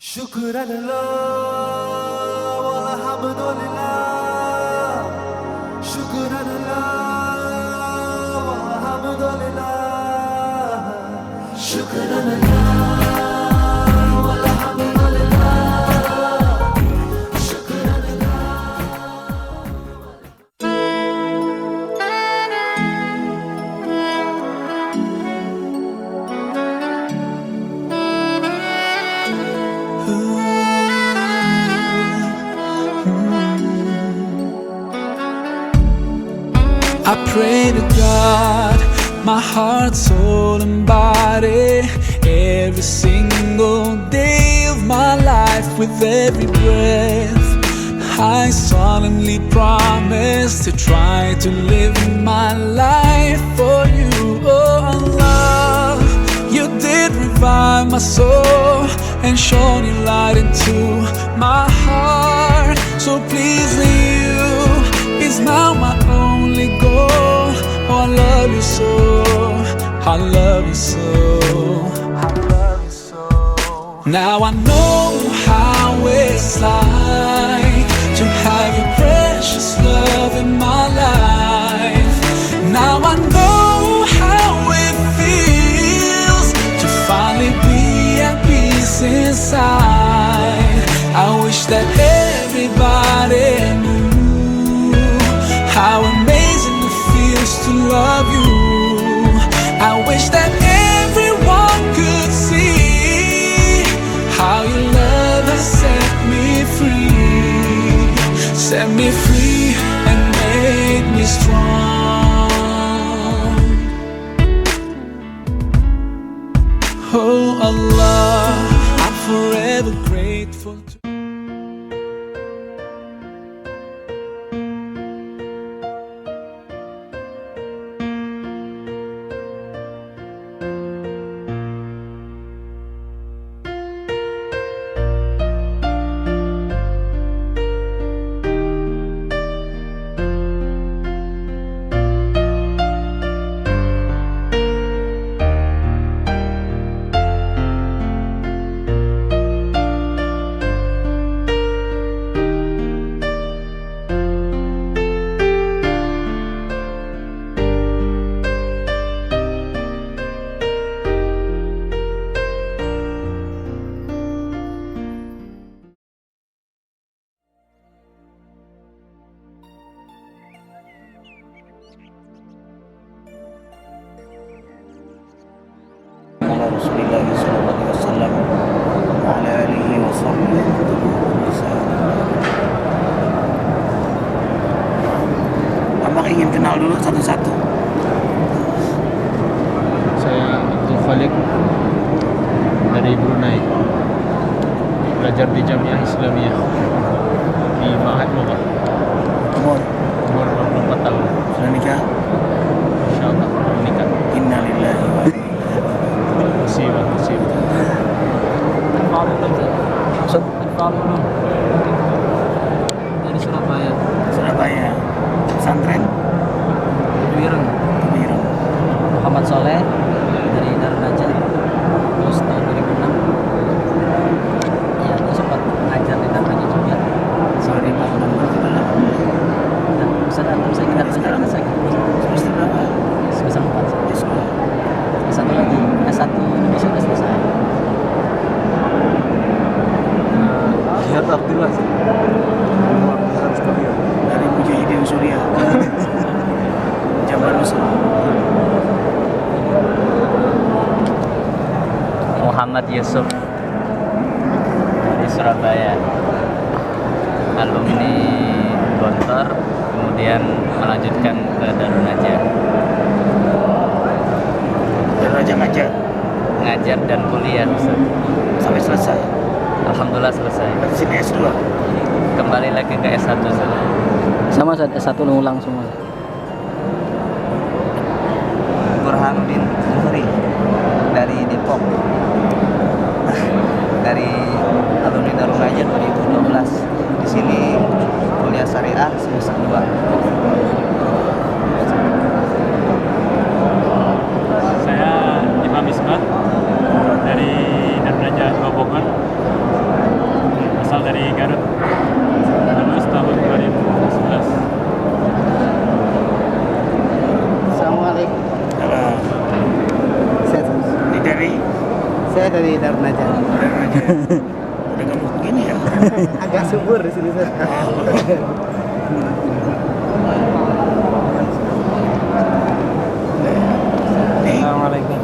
Syukranallah walhamdulillah. Syukranallah walhamdulillah. Syukranallah walhamdulillah. I pray to God, my heart, soul and body, every single day of my life, with every breath. I solemnly promise to try to live my life for you, oh Allah. You did revive my soul and shone your light into my heart. So pleasing you is now my only goal. Oh, I love you so, I love you so, I love you so. Now I know how it's like to have your precious love in my life. Now I know how it feels to finally be at peace inside. I wish that everybody knew how amazing it feels to love you. I wish that everyone could see how your love has set me free and made me strong. Oh Allah, I'm forever grateful to Rasulullah sallallahu alaihi wasallam wa ala alihi wa sahbihi. Abang ingin kenal dulu satu-satu. Saya Abdul Khalik dari Brunei, belajar di Jamiah Islamiyah di Ma'had Lughah. Umur 24 tahun. sudah nikah? Insyaallah menikah. Innalillahi wa inna Musibah. Dari Surabaya, Surabaya. Pesantren Wireng. Wireng. Muhammad Soleh dari Darul Najah, lulus tahun 2006. Ya, dia sempat ngajar di Darul Najah juga. Sorry Pak, nomor kita lah. Dan bisa datang saya ingat sekarang saya Semester berapa? semester 4. Di sekolah. Satu lagi S1 Indonesia sudah selesai. Jihad aktilah sih. Dari Mujahidin Suriah. Jabal Nusra. Muhammad Yusuf dari Surabaya, alumni Gontor, kemudian melanjutkan ke Darul Najah, Dan Raja ngajar dan kuliah Ustaz. sampai selesai. Alhamdulillah selesai. Berarti sini S2. Kembali lagi ke S1 Ustaz. Sama S1 ngulang semua. Burhanuddin Zuhri dari Depok, dari alumni Darul Najah 2012. Di sini kuliah syariah semester 2. Saya Imam Misbah dari Darul Najah Bogor, Udah gemuk gini ya. Agak subur di sini Ustaz. Nih Assalamualaikum.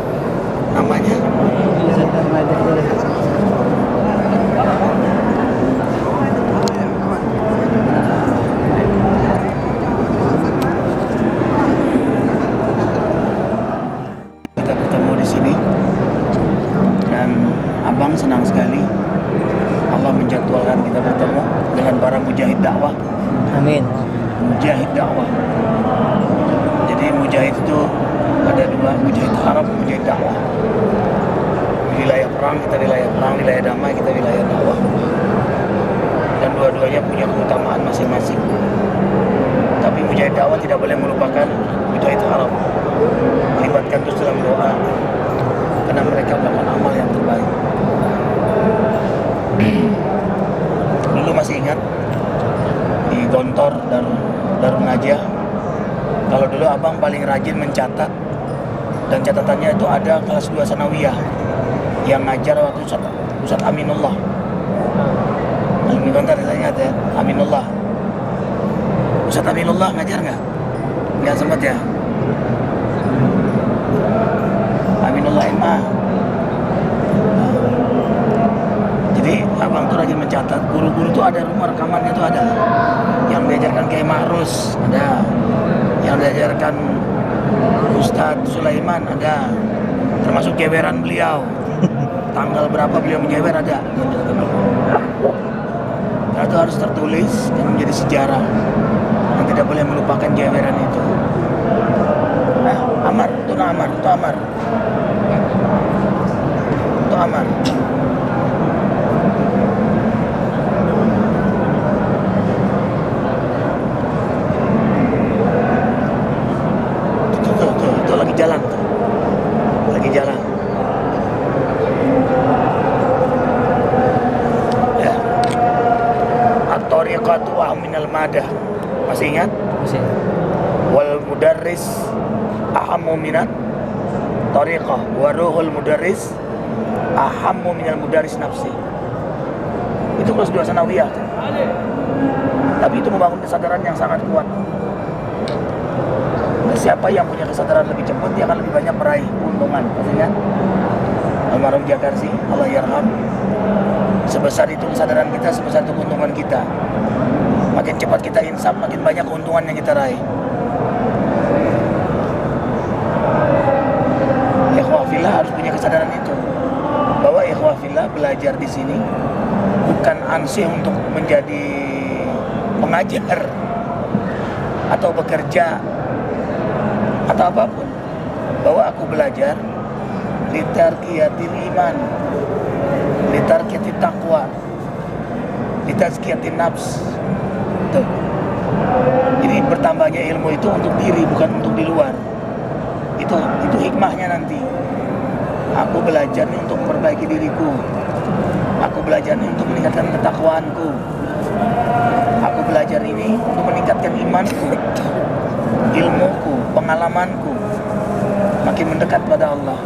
namanya. Kita bertemu di sini dan abang senang sekali Allah menjadwalkan kita bertemu dengan para mujahid dakwah. Amin. Mujahid dakwah. Jadi mujahid itu ada dua, mujahid haram, mujahid dakwah. Wilayah perang kita wilayah perang, wilayah damai kita wilayah dakwah. Dan dua-duanya punya keutamaan masing-masing. Tapi mujahid dakwah tidak boleh melupakan mujahid haram. Libatkan terus dalam doa karena mereka melakukan amal yang terbaik. Dulu masih ingat di Gontor Darun Najah, kalau dulu abang paling rajin mencatat, dan catatannya itu ada kelas 2 sanawiyah yang ngajar waktu Ustaz Aminullah. Di Gontor saya ingat ya, Aminullah. Ustaz Aminullah ngajar nggak? Nggak sempat ya. Aminullah Imah. Jadi abang tuh rajin mencatat, guru-guru tuh ada rumah rekamannya tuh ada. Yang diajarkan Kiai Ma'rus ada, yang diajarkan Ustadz Sulaiman ada, termasuk jeweran beliau. Tanggal berapa beliau menjewer ada. Karena itu harus tertulis dan menjadi sejarah. Dan tidak boleh melupakan jeweran itu. Nah, Amar, itu Amar, itu Amar. Itu Amar. Itu lagi jalan tuh. Lagi jalan. Ya. At-tariqatu minal madah. Masih ingat? Masih. Wal mudarris ahammu minat tariqah wa ruhul mudarris ahammu minal mudarris nafsi. Itu kelas 2 sanawiyah. Tapi itu membangun kesadaran yang sangat kuat. Nah, siapa yang punya kesadaran lebih cepat, dia akan lebih banyak meraih keuntungan. Maksudnya almarhum Jakarsi, Allah yarham, sebesar itu kesadaran kita, sebesar itu keuntungan kita. Makin cepat kita insaf, makin banyak keuntungan yang kita raih. Ikhwah fillah harus punya kesadaran itu, bahwa ikhwah fillah belajar di sini bukan ansih untuk menjadi pengajar atau bekerja atau apapun, bahwa aku belajar litarqiyatil iman, litarqiyatit taqwa, litazkiyatin nafs. Tuh. Jadi bertambahnya ilmu itu untuk diri, bukan untuk di luar. Itu hikmahnya nanti. Aku belajar nih untuk memperbaiki diriku. Aku belajar nih untuk meningkatkan ketakwaanku. Aku belajar ini untuk meningkatkan imanku, ilmuku, pengalamanku, makin mendekat pada Allah.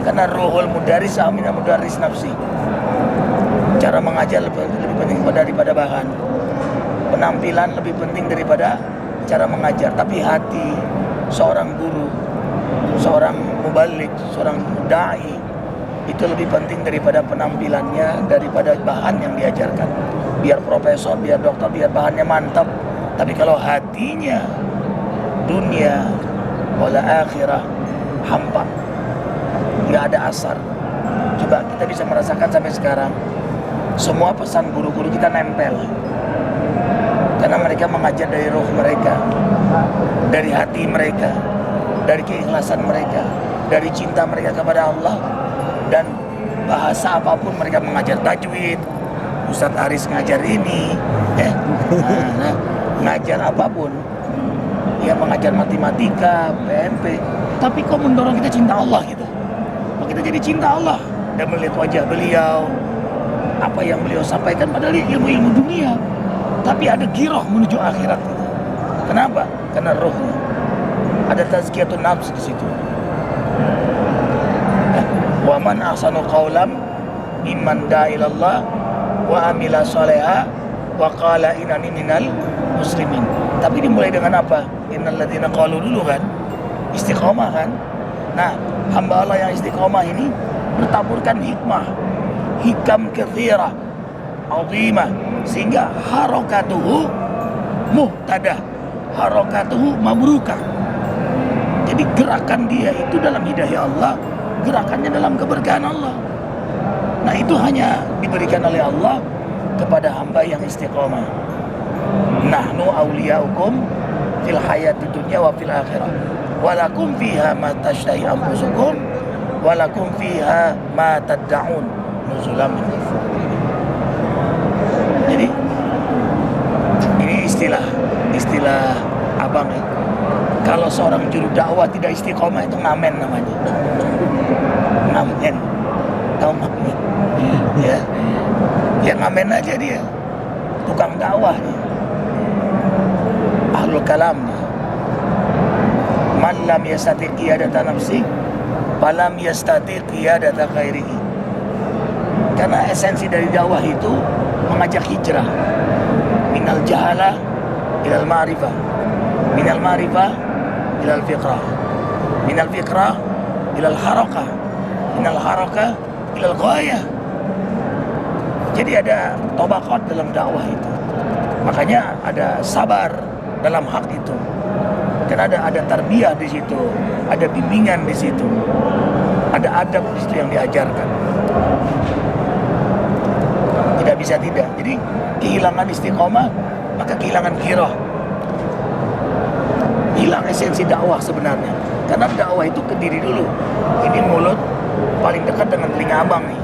Karena ruhul mudaris amina mudaris nafsi. Cara mengajar lebih penting daripada bahan. Penampilan lebih penting daripada cara mengajar. Tapi hati seorang guru, seorang mubalik, seorang da'i, itu lebih penting daripada penampilannya, daripada bahan yang diajarkan. Biar profesor, biar dokter, biar bahannya mantap, tapi kalau hatinya dunia wala akhirah, hampa, nggak ada asar. Coba kita bisa merasakan sampai sekarang, semua pesan guru-guru kita nempel, karena mereka mengajar dari roh mereka, dari hati mereka, dari keikhlasan mereka, dari cinta mereka kepada Allah. Dan bahasa apapun mereka mengajar. Tajwid, Ustadz Aris ngajar ini, ngajar apapun, ya mengajar matematika, PMP, tapi kok mendorong kita cinta Allah gitu. Kita jadi cinta Allah dan melihat wajah beliau, apa yang beliau sampaikan, padahal ilmu-ilmu dunia, tapi ada giroh menuju akhirat gitu. Kenapa? Karena rohnya ada tazkiyatun nafs di situ. Wa man ahsanu qawlam mimman da'a ilallah wa amila shaleha wa qala innani minal muslimin. Tapi dimulai dengan apa? Innal ladzina qalu dulu kan, istiqomah kan. Nah, hamba Allah yang istiqomah ini bertaburkan hikam katsirah, azimah, sehingga harakatuhu muhtadah, harakatuhu mabrukah. Jadi gerakan dia itu dalam hidayah Allah, gerakannya dalam keberkahan Allah. Nah, itu hanya diberikan oleh Allah kepada hamba yang istiqomah. Nahnu awliyaukum fil hayati dunya wa fil akhirah. Walakum fiha ma tashtahi anfusukum walakum fiha ma tad'un nuzulam min ghafur. Jadi ini istilah abang ya. Kalau seorang juru dakwah tidak istiqomah itu ngamen namanya. Ngamen. Tahu ngamen? Ya. Ya ngamen aja dia. Tukang dakwah dia. Ahlul kalam dia. Man lam yastati qiyadata nafsi falam yastati qiyadata ghairihi. Karena esensi dari dakwah itu mengajak hijrah minal jahala ilal ma'rifah, minal ma'rifah ilal fiqrah, minal fiqrah ilal harakah, minal harakah ilal ghayah. Jadi ada tabaqat dalam dakwah itu. Makanya ada sabar dalam hak itu. Karena ada tarbiyah di situ, ada bimbingan di situ, ada adab di situ yang diajarkan. Tidak bisa tidak. Jadi kehilangan istiqomah, maka kehilangan qirah. Hilang esensi dakwah sebenarnya. Karena dakwah itu ke diri dulu. Ini mulut paling dekat dengan telinga abang nih.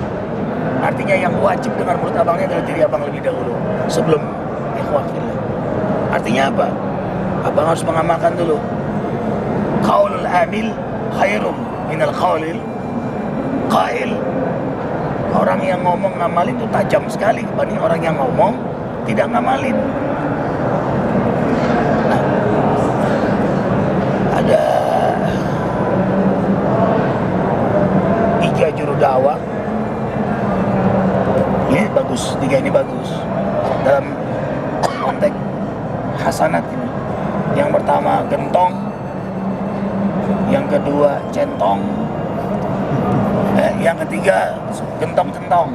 Artinya yang wajib dengar mulut abangnya adalah diri abang lebih dahulu sebelum ikhwah fillah. Artinya apa? Abang harus mengamalkan dulu. Qaulul amil khairum minal qaulil qail. Orang yang ngomong ngamalin itu tajam sekali dibanding orang yang ngomong tidak ngamalin. Nah, ada 3 juru dakwah. Ini bagus, 3 ini bagus dalam konteks hasanat ini. Yang pertama gentong, yang kedua centong, yang ketiga gentong-centong.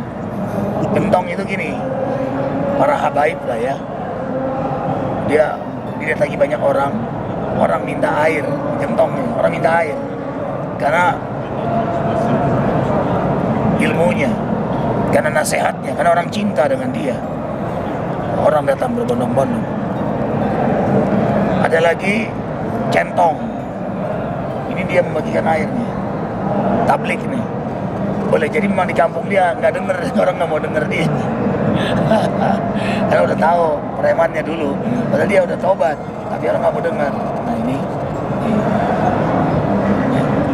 Gentong itu gini, para habaib lah ya. Dia didatangi banyak orang minta air, gentong nih, orang minta air karena ilmunya, karena nasihatnya, karena orang cinta dengan dia. Orang datang berbondong-bondong. Ada lagi centong. Ini dia membagikan airnya. Tablik nih. Boleh jadi memang di kampung dia nggak denger, orang nggak mau denger dia. Karena udah tahu premannya dulu. Padahal dia udah tobat, tapi orang nggak mau denger. Nah ini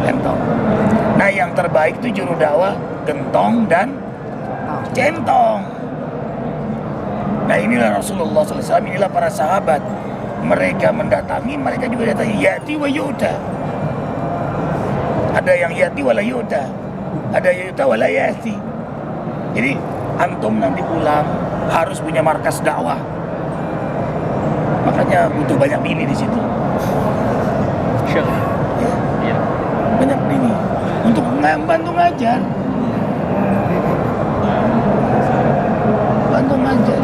centong. Nah yang terbaik itu juru dakwah gentong dan centong. Nah inilah Rasulullah SAW, inilah para sahabat. Mereka mendatangi, mereka juga datangi. Yati wa yu'ta. Ada yang yati wa la yu'ta, ada yu'ta wa la yati. Jadi antum nanti pulang harus punya markas dakwah. Makanya butuh banyak bini di situ. Ya. Iya. Banyak bini untuk bantu ngajar. Bantu ngajar.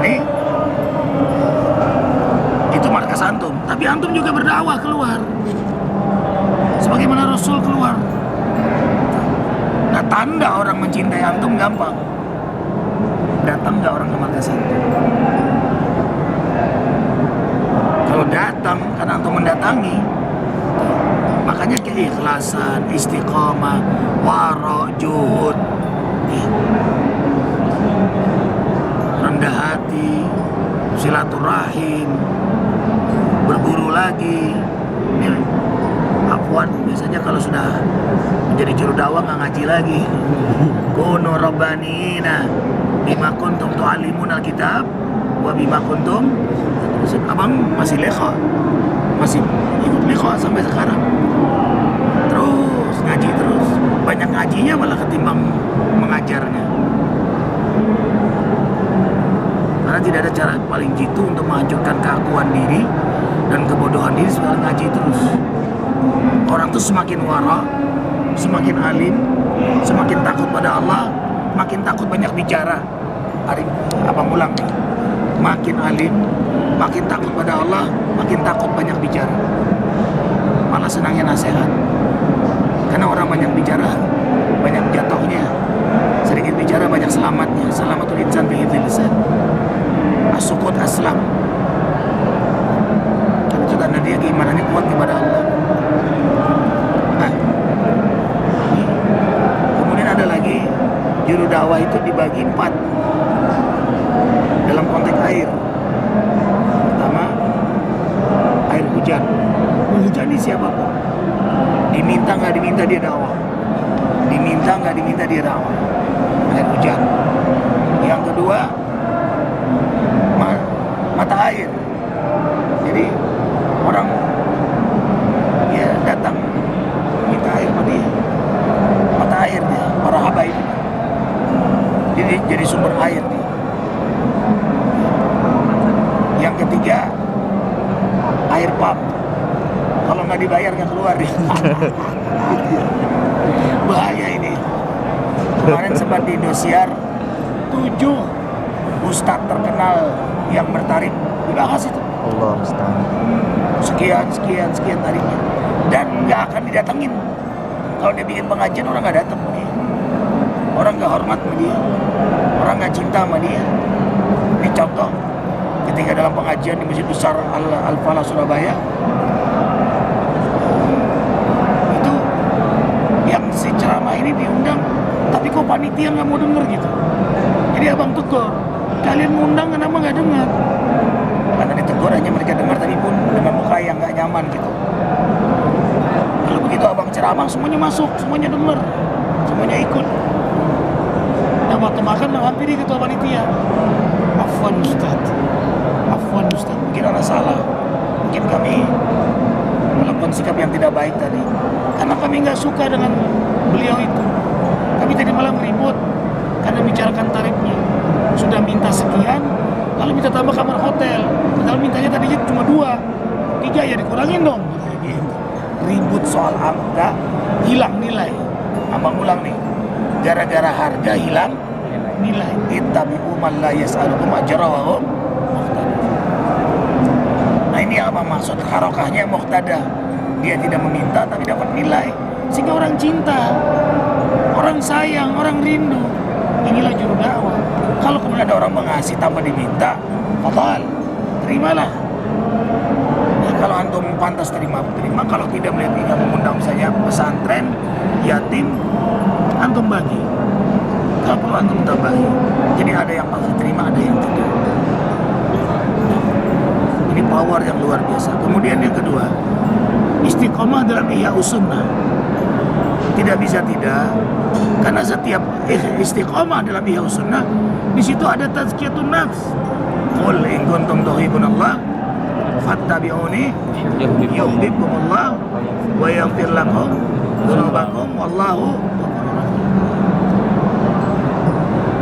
Jadi itu markas antum, tapi antum juga berdakwah keluar sebagaimana Rasul keluar. Nah tanda orang mencintai antum gampang, datang nggak orang ke markas antum. Kalau datang karena antum mendatangi, makanya keikhlasan, istiqamah, wara, juhud, rendah hati, silaturahim, berburu lagi. Ini Afwan biasanya kalau sudah menjadi juru dakwah nggak ngaji lagi. Kunu rabbanina bima kuntum tu'allimun alkitab wa bima kuntum. Abang masih lekha, masih ikut lekha sampai sekarang. Terus ngaji terus. Banyak ngajinya malah ketimbang mengajarnya. Karena tidak ada cara paling jitu untuk menghancurkan keakuan diri dan kebodohan diri selain ngaji terus. Orang tuh semakin wara, semakin alim, semakin takut pada Allah, makin takut banyak bicara. Abang ulang nih. Makin alim, makin takut pada Allah, makin takut banyak bicara. Malah senangnya nasihat. Karena orang banyak bicara, banyak jatuhnya. Sedikit bicara banyak selamatnya. Selamatul insan bihifdzil lisan. As-sukut aslam. Dan itu tanda dia keimanannya kuat kepada Allah. Nah, kemudian ada lagi juru dakwah itu dibagi 4 dalam konteks air. Pertama, air hujan. Menghujani siapapun. Diminta nggak diminta dia dakwah. Diminta nggak diminta dia dakwah. Air hujan. Yang kedua, mata air. Jadi orang ya datang minta air sama dia. Mata air dia, para habaib. Jadi sumber air dia. Yang ketiga, air pump. Kalau nggak dibayar nggak keluar dia. Bahaya ini. Kemarin sempat di Indosiar 7 ustadz terkenal yang bertarif dibahas itu. Allah musta'an. Sekian tarifnya. Dan nggak akan didatengin. Kalau dia bikin pengajian orang nggak datang sama dia. Orang nggak hormat sama dia. Orang nggak cinta sama dia. Ini contoh ketika dalam pengajian di Masjid Besar Al-Falah Surabaya, itu yang si ceramah ini diundang, tapi kok panitia nggak mau denger gitu. Jadi abang tegur, kalian ngundang kenapa nggak dengar? Karena ditegur hanya mereka dengar, tapi pun dengan muka yang nggak nyaman gitu. Kalau begitu abang ceramah semuanya masuk, semuanya dengar, semuanya ikut. Dan waktu makan menghampiri ketua panitia. Afwan Ustaz, mungkin ada salah, mungkin kami melakukan sikap yang tidak baik tadi, karena kami nggak suka dengan beliau itu. Kami tadi malam ribut karena bicarakan tarifnya. Sudah minta sekian, lalu minta tambah kamar hotel. Padahal mintanya tadinya cuma 2, 3 ya dikurangin dong. Ribut soal angka, hilang nilai. Abang ulang nih, gara-gara harga hilang nilai. Ittabi'u man la yas'alukum ajra wa hum muqtada. Nah ini apa maksud harokahnya muqtada? Dia tidak meminta tapi dapat nilai, sehingga orang cinta, orang sayang, orang rindu. Inilah juru dakwah. Kalau kemudian ada orang mengasih tanpa diminta, fadal, terimalah. Ya, kalau antum pantas terima. Kalau tidak melihat ini mengundang misalnya pesantren, yatim, antum bagi. Kalau perlu antum tambahi. Jadi ada yang pasti terima, ada yang tidak. Ini power yang luar biasa. Kemudian yang kedua, istiqomah dalam ihya'us sunnah. Tidak bisa tidak, karena setiap istiqomah dalam ihya'us sunnah, di situ ada tazkiyatun nafs. Qul in kuntum tuhibbunallah fattabi'uni yuhibbukumullah wa yaghfir lakum dzunubakum wallahu.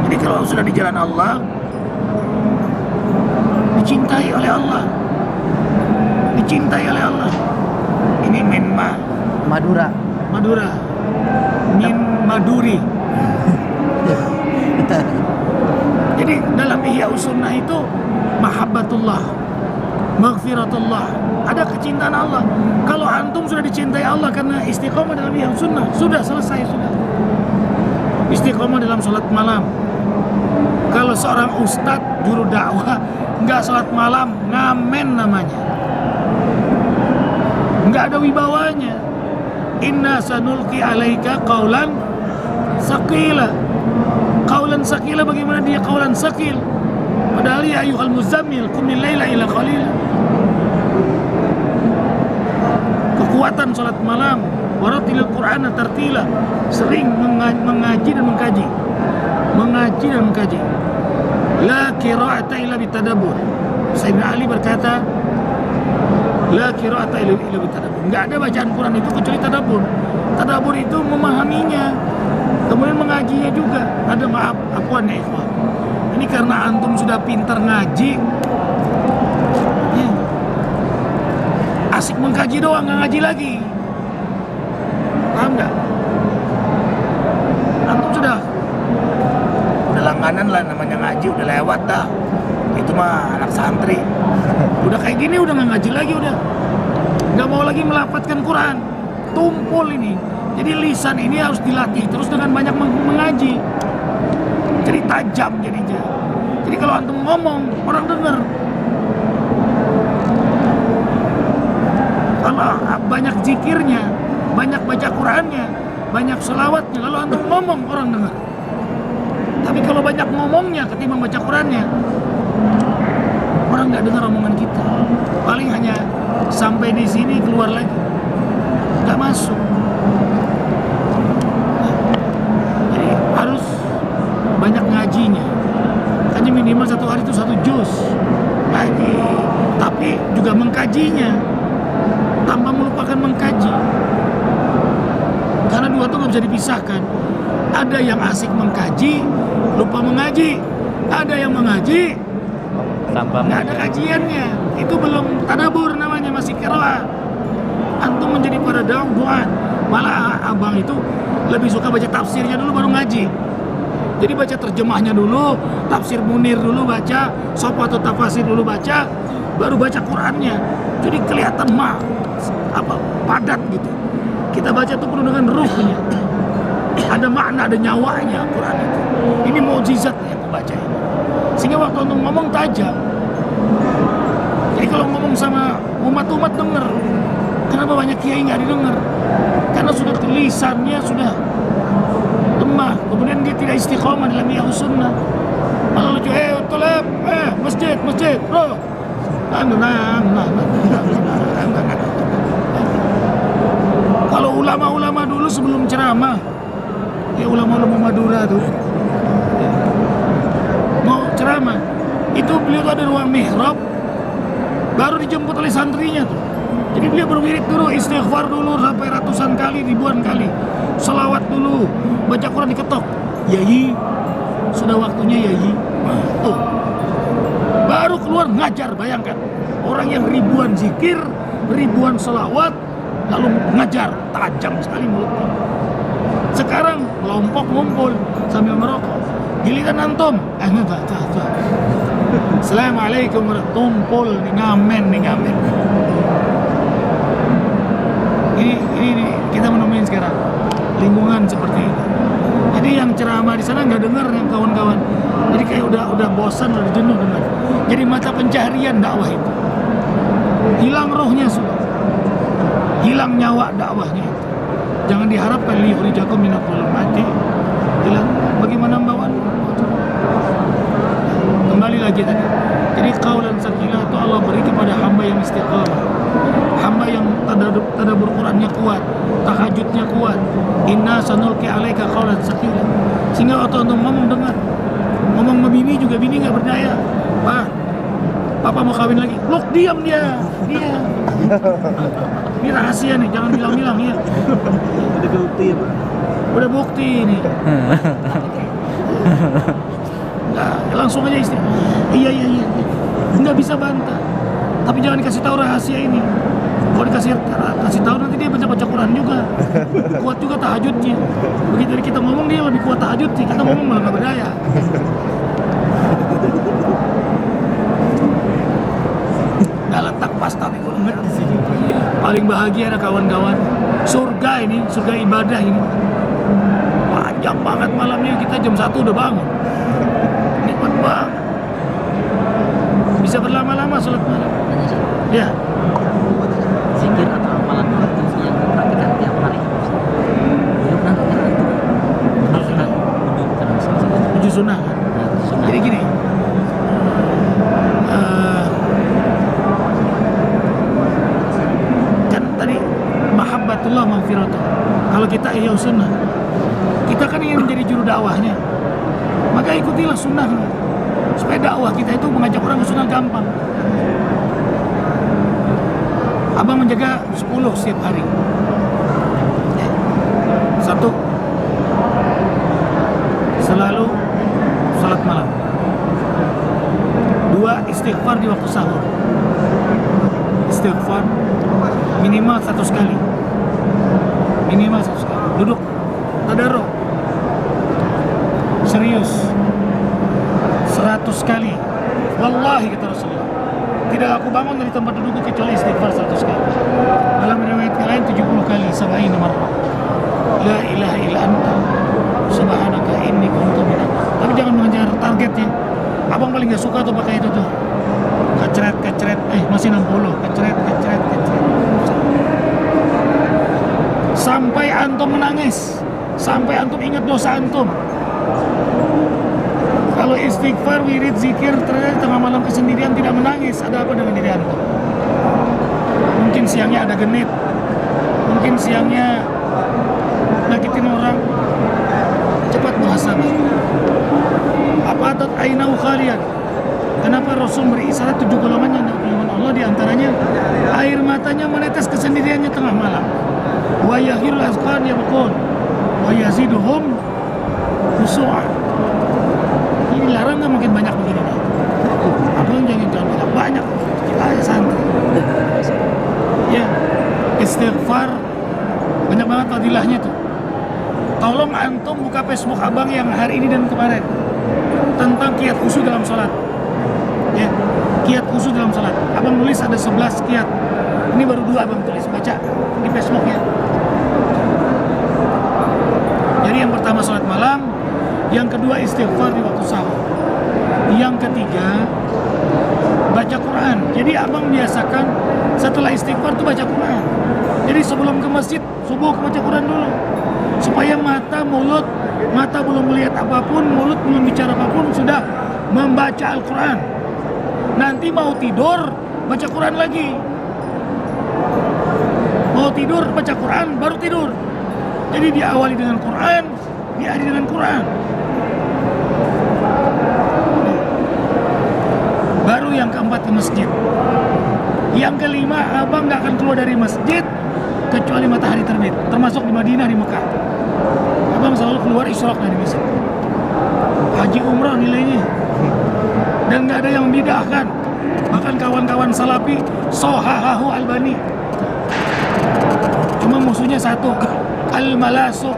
Jadi kalau sudah di jalan Allah, dicintai oleh Allah, dicintai oleh Allah. Ini min Madura. min maduri. Jadi dalam ihya'us sunnah itu mahabbatullah, maghfiratullah, ada kecintaan Allah. Kalau antum sudah dicintai Allah karena istiqomah dalam ihya'us sunnah, sudah selesai sudah. Istiqomah dalam sholat malam. Kalau seorang ustadz juru dakwah nggak sholat malam, ngamen namanya, nggak ada wibawanya. Inna sanulqi alaika qaulan saqila. Qaulan saqila, bagaimana dia qaulan saqil? Padahal ya ayyuhal muzammil qumil laila illa qalila. Kekuatan salat malam, waratilil qur'ana tartila, sering mengaji dan mengkaji. Mengaji dan mengkaji. La qira'ata illa bitadabbur. Sayyidina Ali berkata, La qira'ata illa bitadabbur. Enggak ada bacaan Quran itu kecuali tadabbur. Tadabbur itu memahaminya, kemudian mengajinya juga. Ada maaf, apuan ya ikhwan. Ini karena antum sudah pintar ngaji, ya. Asik mengkaji doang, nggak ngaji lagi. Paham nggak? Antum sudah langganan lah, namanya ngaji udah lewat dah. Itu mah anak santri. Udah kayak gini udah nggak ngaji lagi, udah nggak mau lagi melafadzkan Quran. Tumpul ini. Jadi lisan ini harus dilatih terus dengan banyak mengaji. Jadi tajam jadinya. Jadi kalau antum ngomong orang dengar. Kalau banyak zikirnya, banyak baca Qurannya, banyak selawatnya, kalau antum ngomong orang dengar. Tapi kalau banyak ngomongnya ketimbang baca Qurannya, orang nggak dengar omongan kita. Paling hanya sampai di sini keluar lagi, nggak masuk. Jadi harus banyak ngajinya. Kan minimal satu hari itu 1 juz ngaji, tapi juga mengkajinya tanpa melupakan mengkaji. Karena dua itu nggak bisa dipisahkan. Ada yang asik mengkaji, lupa mengaji. Ada yang mengaji, Tanpa nggak ada kajiannya. Itu belum tadabbur namanya, masih qiraah. Antum menjadi pada doa. Malah abang itu lebih suka baca tafsirnya dulu baru ngaji. Jadi baca terjemahnya dulu, tafsir Munir dulu baca, Sofatul Tafasir dulu baca, baru baca Qurannya. Jadi kelihatan padat gitu. Kita baca tuh penuh dengan ruhnya. Ada makna, ada nyawanya Quran itu. Ini mukjizat yang aku baca ini. Sehingga waktu untuk ngomong tajam. Jadi kalau ngomong sama umat-umat denger. Kenapa banyak kiai nggak didengar? Karena sudah tulisannya sudah lemah. Kemudian dia tidak istiqomah dalam Ahlus Sunnah. Malah lucu, tolep, masjid, bro. Kalau ulama-ulama dulu sebelum ceramah, ya ulama-ulama Madura tuh mau ceramah, itu beliau tuh ada ruang mihrab, baru dijemput oleh santrinya tuh. Jadi beliau berwirid dulu, istighfar dulu sampai ratusan kali, ribuan kali, selawat dulu, baca Quran diketok. Yai, sudah waktunya yai. Oh, baru keluar ngajar. Bayangkan orang yang ribuan zikir, ribuan selawat, lalu ngajar, tajam sekali mulutnya. Sekarang kelompok ngumpul sambil merokok. Giliran antum, Assalamualaikum tumpul nih ngamen. Ini kita menemukan sekarang lingkungan seperti ini. Jadi yang ceramah di sana nggak dengar yang kawan-kawan. Jadi kayak udah bosan, udah jenuh dengar. Jadi mata pencaharian dakwah itu hilang, rohnya sudah hilang, nyawa dakwahnya itu. Jangan diharapkan liyukhrijakum minadh dhulumati hilang. Bagaimana mbawaan? Kembali lagi tadi. Jadi qaulan sakila itu Allah beri kepada hamba yang istiqamah, hamba yang tadabbur Qurannya kuat, tahajudnya kuat. Inna sanulqi alaika qaulan sakila. Sehingga waktu untuk ngomong dengar. Ngomong sama bini juga, bini nggak berdaya. Pak, papa mau kawin lagi. Loh, diam dia. Ini rahasia nih, jangan bilang-bilang ya. Udah bukti nih. Nah, langsung aja istri. Iya. Nggak bisa bantah. Tapi jangan dikasih tahu rahasia ini. Kalau dikasih tahu nanti dia baca Quran juga. Kuat juga tahajudnya. Begitu kita ngomong dia lebih kuat tahajudnya. Kita ngomong malah nggak berdaya. Nggak letak pas tapi kalau di sini. Paling bahagia ada kawan-kawan. Surga ini, surga ibadah ini. Panjang banget malamnya, kita jam 1 udah bangun. Nikmat banget. Bisa berlama-lama sholat malam. Ya. Zikir atau amalan itu yang diperhatikan tiap hari. Belum nanti itu duduk terus. 7 sunnah kan? Jadi gini. Kan tadi mahabbatullah maghfiratuh. Kalau kita ihya sunnah, kita kan ingin menjadi juru dakwahnya. Maka ikutilah sunnahnya. Supaya dakwah kita itu mengajak orang ke sunnah gampang. Abang menjaga 10 setiap hari. Ya. 1, selalu salat malam. 2, istighfar di waktu sahur. Istighfar minimal 1 kali. Minimal 1 kali. Duduk tadarruk. Serius. 100 kali. Wallahi kata Rasulullah, tidak aku bangun dari tempat dudukku kecuali istighfar 100 kali. Dalam riwayat yang lain 70 kali, 70 marrah. La ilaha illa anta subhanaka inni kuntu minadh. Tapi jangan mengejar targetnya. Abang paling gak suka tuh pakai itu tuh. Kecret, masih 60. Kecret. Sampai antum menangis, sampai antum ingat dosa antum. Kalau istighfar, wirid, zikir, ternyata tengah malam kesendirian tidak menangis, ada apa dengan diri antum? Mungkin siangnya ada genit, mungkin siangnya nakitin orang. Cepat muhasabah. Apa atat ainau khalian? Kenapa Rasul beri isyarat 7 golongan yang dihukum Allah, diantaranya air matanya menetes kesendiriannya tengah malam. Wa yahirul azqan yabqun wa yaziduhum khushu'a. Ini larang nggak makin banyak begini nih? Abang jangan banyak, kita aja santai. Ya, istighfar banyak banget fadilahnya tuh. Tolong antum buka Facebook abang yang hari ini dan kemarin tentang kiat khusyuk dalam sholat. Ya, kiat khusyuk dalam sholat. Abang nulis ada 11 kiat. Ini baru 2 abang tulis, baca di Facebook ya. Jadi yang pertama sholat malam, yang kedua istighfar di waktu sahur, yang ketiga baca Quran. Jadi abang biasakan setelah istighfar tuh baca Quran. Jadi sebelum ke masjid subuh baca Quran dulu, supaya mata belum melihat apapun, mulut belum bicara apapun, sudah membaca Al-Quran. Nanti mau tidur baca Quran lagi, mau tidur baca Quran baru tidur. Jadi diawali dengan Quran, diakhiri dengan Quran. Baru yang keempat ke masjid. Yang kelima, abang gak akan keluar dari masjid kecuali matahari terbit. Termasuk di Madinah, di Mekah, abang selalu keluar isyraq dari masjid. Haji umrah nilainya. Dan gak ada yang membidahkan. Bahkan kawan-kawan salafi sohahahu albani. Cuma musuhnya satu, al-malasuk.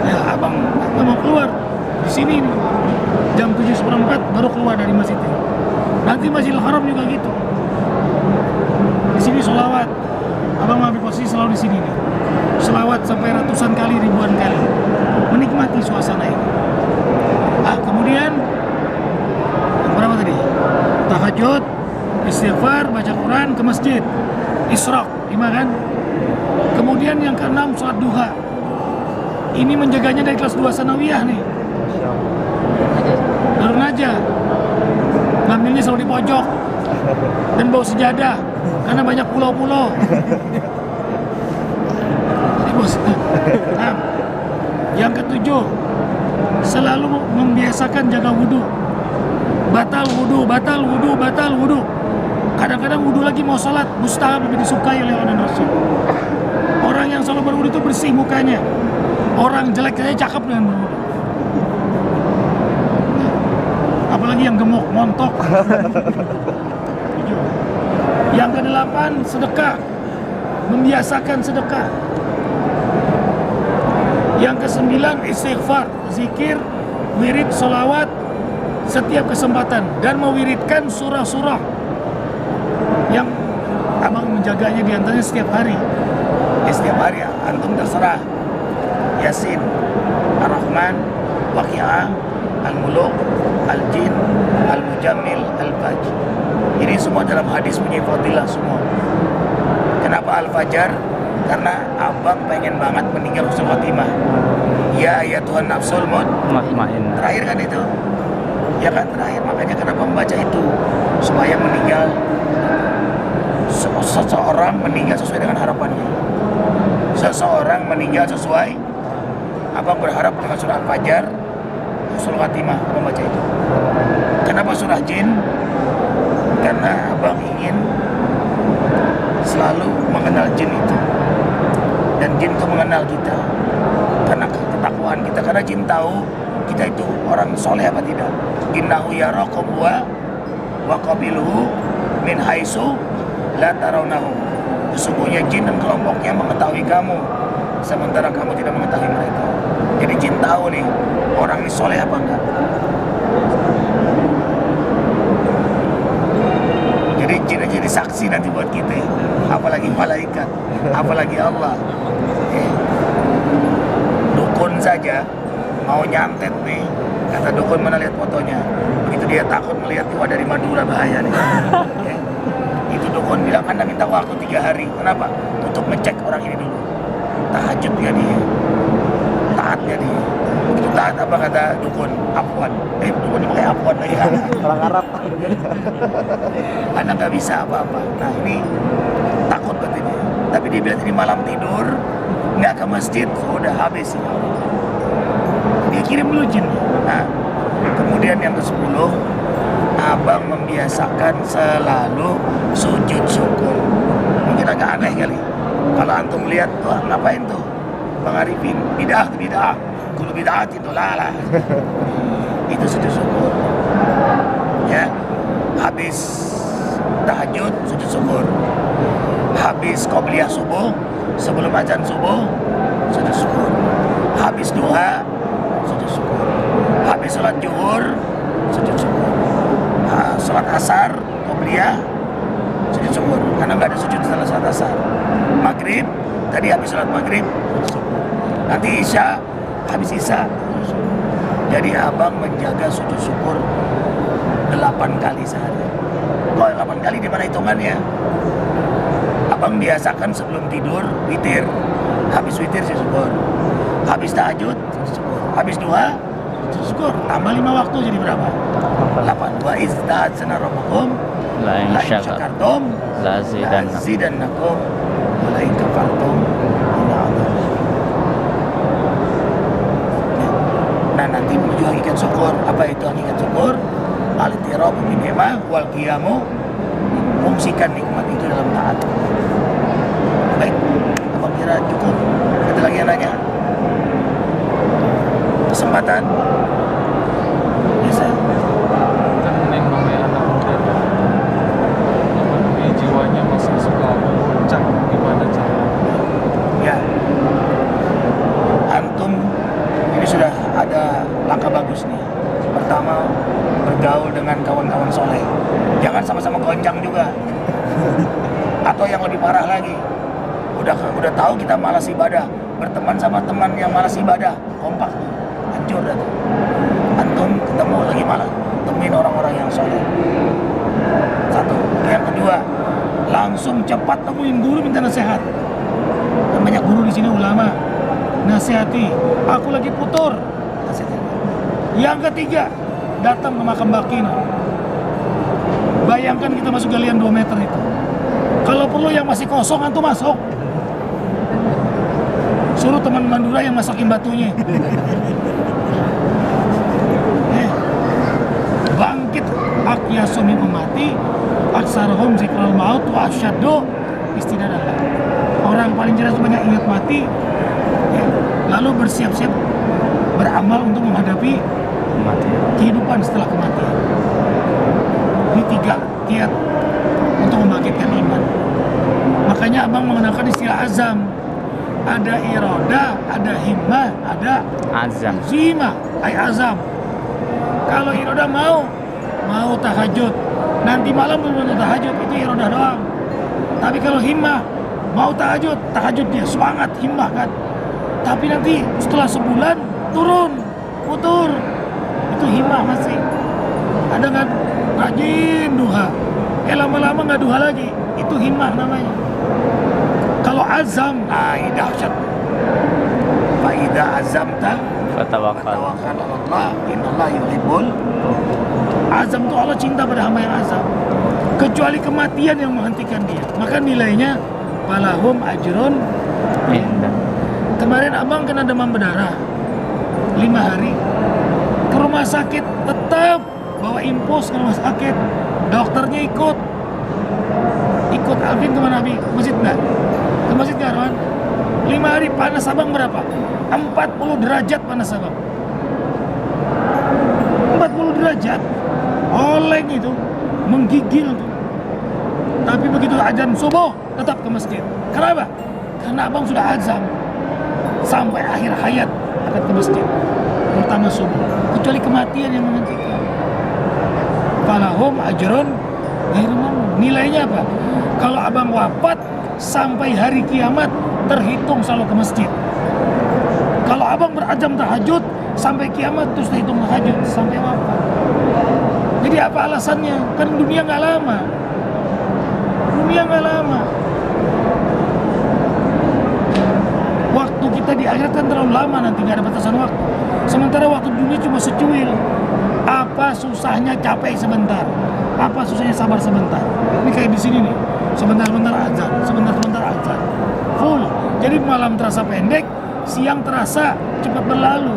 Ya, abang mau keluar di sini nih, jam 7:04 baru keluar dari masjid ini. Nanti Masjidil Haram juga gitu. Di sini sholawat, abang ambil posisi selalu di sini nih. Sholawat sampai ratusan kali, ribuan kali, menikmati suasana ini. Kemudian yang berapa tadi? Tahajud, istighfar, baca Quran, ke masjid, isyraq, 5 kan? Kemudian yang keenam sholat duha. Ini menjaganya dari kelas 2 sanawiyah nih. Darun aja. Ngambilnya selalu di pojok dan bawa sejadah karena banyak pulau-pulau. Nah, yang ketujuh, selalu membiasakan jaga wudhu. Batal wudhu. Kadang-kadang wudhu lagi mau sholat, mustahab, lebih disukai oleh orang Rasul. Orang yang selalu berwudhu itu bersih mukanya. Orang jelek saja cakep dengan berwudhu. Apalagi yang gemuk, montok. Yang kedelapan, sedekah. Membiasakan sedekah. Yang kesembilan, istighfar, zikir, wirid, sholawat setiap kesempatan, dan mewiridkan surah-surah yang abang menjaganya diantaranya setiap hari. Setiap hari antum terserah. Yasin, Ar-Rahman, Waqi'ah, Al-Muluk, Al-Jin, Al-Mujammil, Al-Fajr. Ini semua dalam hadis punya fadilah semua. Kenapa Al-Fajr? Karena abang pengen banget meninggal husnul khotimah. Ya Tuhan nafsul mutmainnah. Terakhir kan itu. Ya kan terakhir, makanya kenapa membaca itu? Supaya meninggal, seseorang meninggal sesuai dengan harapannya. Seseorang meninggal sesuai, abang berharap dengan surah Al-Fajr husnul khotimah membaca itu. Kenapa surah jin? Karena abang ingin selalu mengenal jin itu, dan jin itu mengenal kita karena ketakwaan kita. Karena jin tahu kita itu orang soleh apa tidak. Innahu yarakum wa qabiluhu min haitsu la tarawnahu. Sesungguhnya jin dan kelompoknya mengetahui kamu sementara kamu tidak mengetahui mereka. Jadi jin tahu nih orang ini soleh apa enggak. Jadi jin aja jadi saksi nanti buat kita, apalagi malaikat, apalagi Allah. Dukun saja mau nyantet nih, kata dukun mana lihat fotonya, begitu dia takut melihat wah dari Madura bahaya nih. Itu dukun bilang Anda minta waktu 3 hari. Kenapa? Untuk ngecek orang ini dulu, tahajud ya dia, taat ya dia. Itu taat apa kata dukun? Afwan. Dukun ini pakai afwan lagi. Orang Arab. Anda nggak bisa apa-apa. Nah ini takut katanya. Tapi dia bilang ini malam tidur nggak ke masjid, sudah habis ini orang. Dia kirim dulu jin. Nah, kemudian yang ke-10, abang membiasakan selalu sujud syukur. Mungkin agak aneh kali kalau antum lihat, wah ngapain tuh Bang Arifin, bidah. Kalau bidah itu lala. Itu sujud syukur. Ya, habis tahajud sujud syukur, habis qobliyah subuh, sebelum azan subuh sujud syukur, habis duha sujud syukur, habis sholat zuhur sujud syukur, sholat asar qobliyah sujud syukur karena nggak ada sujud setelah sholat asar. Maghrib tadi habis sholat maghrib sujud syukur, nanti isya habis isya sujud syukur. Jadi abang menjaga sujud syukur 8 kali sehari. Kalau 8 kali di mana hitungannya? Abang biasakan sebelum tidur witir, habis witir sujud syukur, habis tahajud sujud syukur, habis duha sujud syukur, tambah 5 waktu jadi berapa? 8. Wa izda'adzana rabbukum La in la in syakartum la azidannakum. azidannakum wa la in kafartum inna adzabi. Nah nanti menuju hakikat syukur. Apa itu hakikat syukur? Al-i'tirafu bi ni'mah wal qiyamu, fungsikan nikmat itu dalam taat. Baik, abang kira cukup. Ada lagi yang nanya? Kesempatan? Bisa. Kan memang anak muda memenuhi jiwanya masih suka memuncak, gimana cara? Ya. Antum ini sudah ada langkah bagus nih. Pertama, bergaul dengan kawan-kawan soleh. Jangan sama-sama gonjang juga. Atau yang lebih parah lagi, udah tahu kita malas ibadah, berteman sama teman yang malas ibadah, kompak, hancur dah tuh. Antum ketemu lagi malas, temuin orang-orang yang soleh. Satu. Yang kedua, langsung cepat temuin guru minta nasihat. Kan banyak guru di sini ulama, nasihati. Aku lagi putur, nasihati. Yang ketiga, datang ke makam Bakina. Bayangkan kita masuk galian 2 meter itu. Kalau perlu yang masih kosong antum masuk. Suruh teman Mandura yang masakin batunya. Bangkit akyasu min ummati aksarhum zikral maut wa asyaddu istidadah. Orang paling jelas banyak ingat mati, ya, lalu bersiap-siap beramal untuk menghadapi kehidupan setelah kematian. Ini 3 kiat untuk membangkitkan iman. Makanya abang mengenalkan istilah azam. Ada iroda, ada himmah, ada Azam. zimah, azam. Kalau iroda mau tahajud, nanti malam belum tahajud, itu iroda doang. Tapi kalau himmah, mau tahajud dia semangat, himmah kan. Tapi nanti setelah sebulan turun, putur, itu himmah masih. Ada nggak rajin duha, lama-lama nggak duha lagi, itu himmah namanya. Kalau azam, ini dahsyat. Fa idza azamta Fatawakkal. tawakkal 'ala Allah, innallaha yuhibbul. Azam itu Allah cinta pada hamba yang azam. Kecuali kematian yang menghentikan dia, maka nilainya falahum ajrun Indah. Kemarin abang kena demam berdarah 5 hari, ke rumah sakit tetap bawa infus ke rumah sakit, dokternya ikut Alvin kemana Abi? Masjid nggak? Ke masjid nggak Arwan? 5 hari panas Sabang berapa? 40 derajat panas Sabang. 40 derajat, oleng itu, menggigil tuh. Tapi begitu azan subuh tetap ke masjid. Kenapa? Karena abang sudah azam sampai akhir hayat akan ke masjid, terutama subuh. Kecuali kematian yang menghentikan. Falahum ajrun ghairu mamnun. Nilainya apa? Kalau abang wafat sampai hari kiamat terhitung selalu ke masjid. Kalau abang berazam tahajud sampai kiamat terus terhitung tahajud sampai wafat. Jadi apa alasannya? Kan dunia nggak lama. Dunia nggak lama. Waktu kita di akhirat kan terlalu lama, nanti nggak ada batasan waktu. Sementara waktu dunia cuma secuil. Apa susahnya capek sebentar? Apa susahnya sabar sebentar? Ini kayak di sini nih, sebentar-sebentar azan, sebentar-sebentar azan, full. Jadi malam terasa pendek, siang terasa cepat berlalu.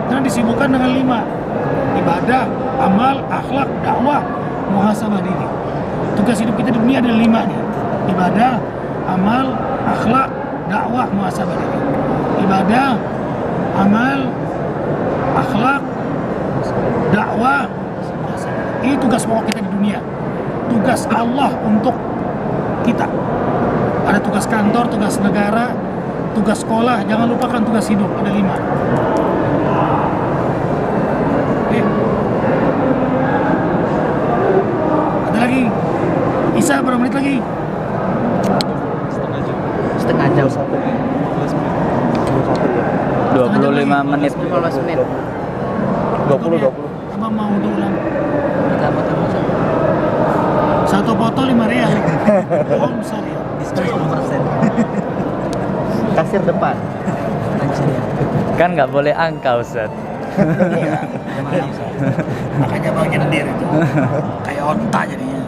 Karena disibukkan dengan 5: ibadah, amal, akhlak, dakwah, muhasabah diri. Tugas hidup kita di dunia ada 5 nih: ibadah, amal, akhlak, dakwah, muhasabah diri. Ibadah, amal, akhlak, dakwah, muhasabah. Ini tugas pokok kita di dunia. Tugas Allah untuk kita. Ada tugas kantor, tugas negara, tugas sekolah. Jangan lupakan tugas hidup. Ada 5. Oke. Ada lagi. Isa berapa menit lagi? Setengah jam. 25 menit. 15 menit. 20. Abang mau ulang. Pertama-tama Satu foto 5 real. Omsar ya. diskon 10%. Kasir depan. Anjir ya. Kan nggak boleh angka Ustaz. Iya. Makanya bang nyender itu kayak onta jadinya.